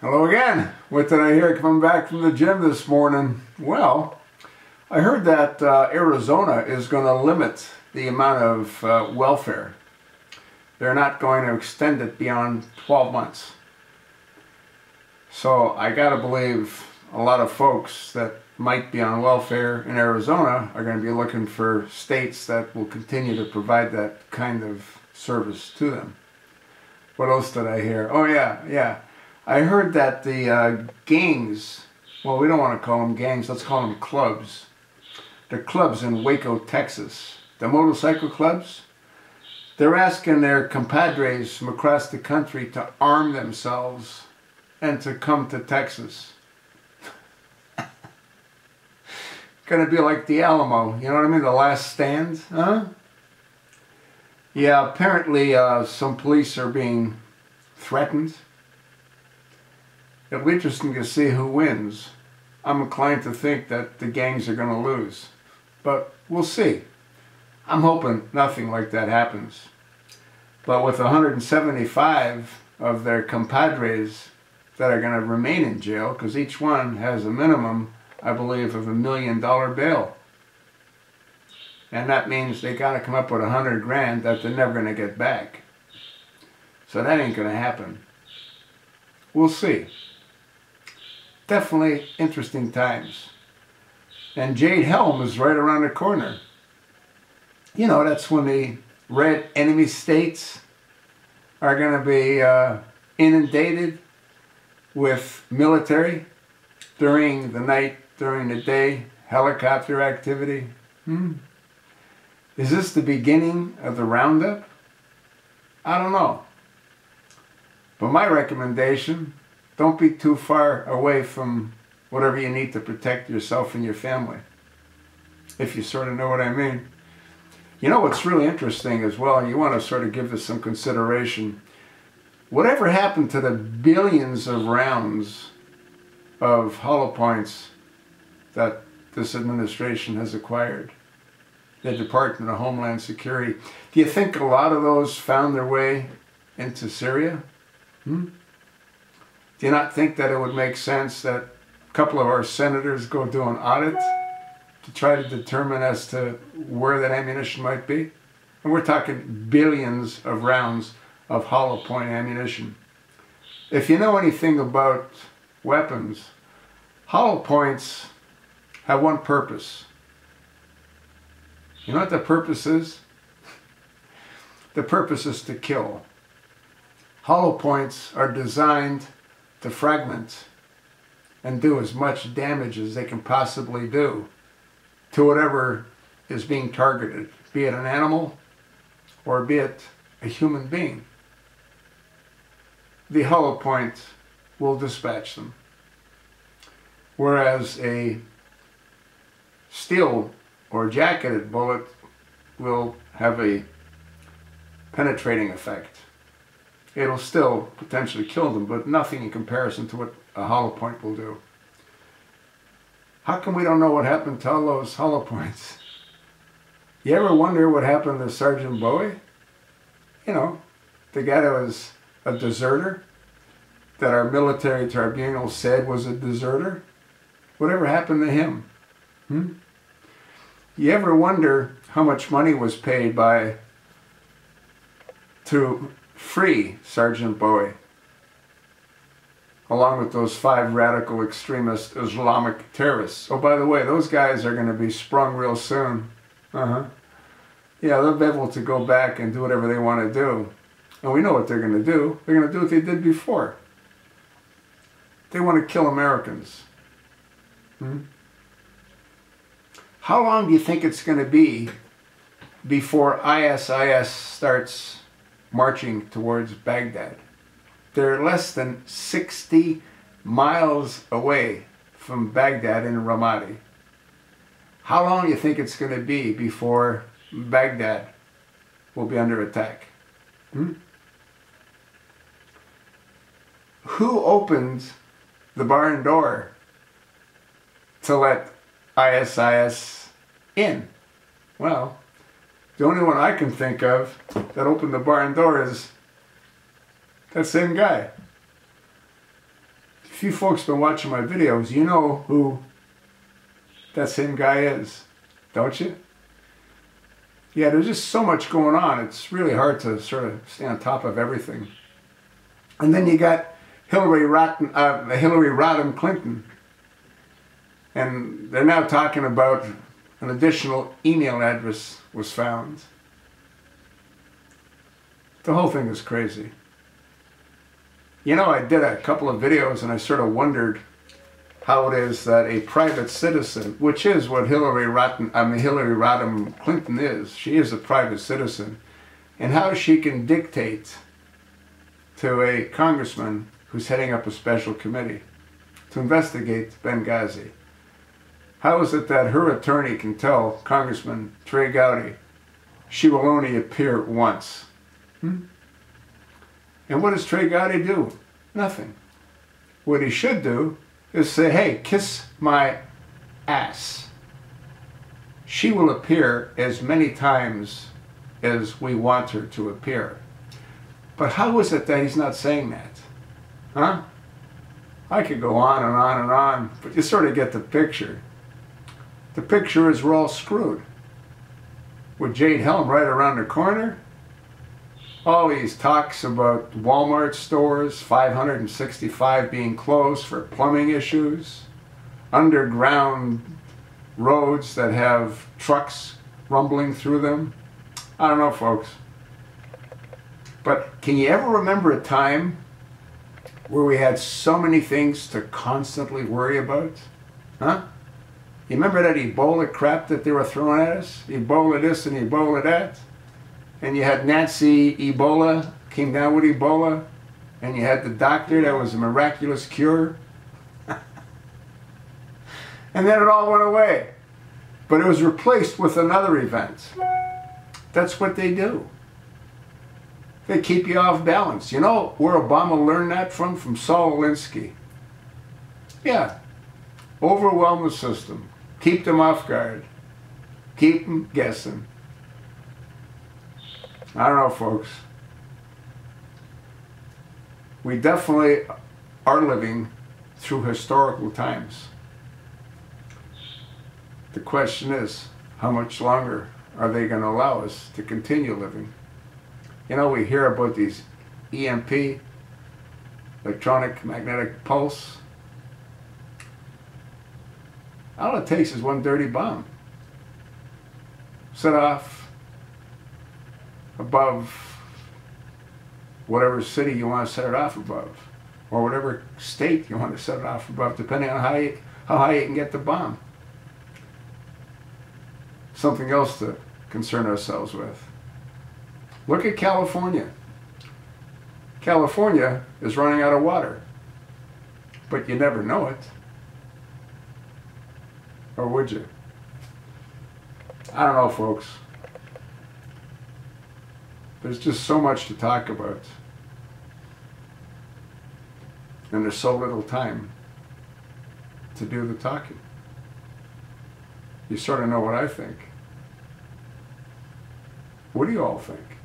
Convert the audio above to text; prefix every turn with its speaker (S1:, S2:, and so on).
S1: Hello again. What did I hear coming back from the gym this morning? Well, I heard that Arizona is going to limit the amount of welfare. They're not going to extend it beyond 12 months. So I got to believe a lot of folks that might be on welfare in Arizona are going to be looking for states that will continue to provide that kind of service to them. What else did I hear? Oh yeah. I heard that the gangs, well, we don't want to call them gangs, let's call them clubs. The clubs in Waco, Texas, the motorcycle clubs, they're asking their compadres from across the country to arm themselves and to come to Texas. Gonna be like the Alamo, you know what I mean? The last stand, huh? Yeah, apparently some police are being threatened. It'll be interesting to see who wins. I'm inclined to think that the gangs are going to lose, but we'll see. I'm hoping nothing like that happens. But with 175 of their compadres that are going to remain in jail, because each one has a minimum, I believe, of $1 million bail. And that means they got to come up with 100 grand that they're never going to get back. So that ain't going to happen. We'll see. Definitely interesting times. And Jade-Helm is right around the corner. You know, that's when the red enemy states are going to be inundated with military during the night, during the day, helicopter activity. Is this the beginning of the roundup? I don't know. But my recommendation, don't be too far away from whatever you need to protect yourself and your family. If you sort of know what I mean. You know what's really interesting as well, and you want to sort of give this some consideration. Whatever happened to the billions of rounds of hollow points that this administration has acquired? The Department of Homeland Security. Do you think a lot of those found their way into Syria? Do you not think that it would make sense that a couple of our senators go do an audit to try to determine as to where that ammunition might be? And we're talking billions of rounds of hollow point ammunition. If you know anything about weapons, hollow points have one purpose. You know what the purpose is? The purpose is to kill. Hollow points are designed to fragment and do as much damage as they can possibly do to whatever is being targeted, be it an animal or be it a human being. The hollow point will dispatch them. Whereas a steel or jacketed bullet will have a penetrating effect. It'll still potentially kill them, but nothing in comparison to what a hollow point will do. How come we don't know what happened to all those hollow points? You ever wonder what happened to Sergeant Bowie? You know, the guy that was a deserter, that our military tribunal said was a deserter? Whatever happened to him? You ever wonder how much money was paid to free Sergeant Bowie, along with those 5 radical extremist Islamic terrorists? Oh, by the way, those guys are going to be sprung real soon. Yeah, they'll be able to go back and do whatever they want to do. And we know what they're going to do. They're going to do what they did before. They want to kill Americans. How long do you think it's going to be before ISIS starts marching towards Baghdad? They're less than 60 miles away from Baghdad in Ramadi. How long do you think it's going to be before Baghdad will be under attack? Who opened the barn door to let ISIS in? Well, the only one I can think of that opened the barn door is that same guy. if you folks been watching my videos, you know who that same guy is, don't you? Yeah, there's just so much going on. It's really hard to sort of stay on top of everything. And then you got Hillary Rodham Clinton. And they're now talking about an additional email address was found. The whole thing is crazy. You know, I did a couple of videos and I sort of wondered how it is that a private citizen, which is what Hillary Rodham Clinton is, she is a private citizen, and how she can dictate to a congressman who's heading up a special committee to investigate Benghazi. How is it that her attorney can tell Congressman Trey Gowdy she will only appear once? And what does Trey Gowdy do? Nothing. What he should do is say, hey, kiss my ass. She will appear as many times as we want her to appear. But how is it that he's not saying that? Huh? I could go on and on and on, but you sort of get the picture. The picture is we're all screwed. With Jade-Helm right around the corner, all these talks about Walmart stores, 565 being closed for plumbing issues, underground roads that have trucks rumbling through them. I don't know, folks. But can you ever remember a time where we had so many things to constantly worry about? Huh? You remember that Ebola crap that they were throwing at us? Ebola this and Ebola that? And you had Nancy Ebola, came down with Ebola, and you had the doctor that was a miraculous cure. And then it all went away. But it was replaced with another event. That's what they do. They keep you off balance. You know where Obama learned that from? From Saul Alinsky. Yeah. Overwhelm the system. Keep them off guard. Keep them guessing. I don't know, folks. We definitely are living through historical times. The question is, how much longer are they going to allow us to continue living? You know, we hear about these EMP, electronic magnetic pulse. All it takes is one dirty bomb. Set off above whatever city you want to set it off above, or whatever state you want to set it off above, depending on how high you can get the bomb. Something else to concern ourselves with. Look at California. California is running out of water, but you never know it. Or would you? I don't know, folks. There's just so much to talk about. And there's so little time to do the talking. You sort of know what I think. What do you all think?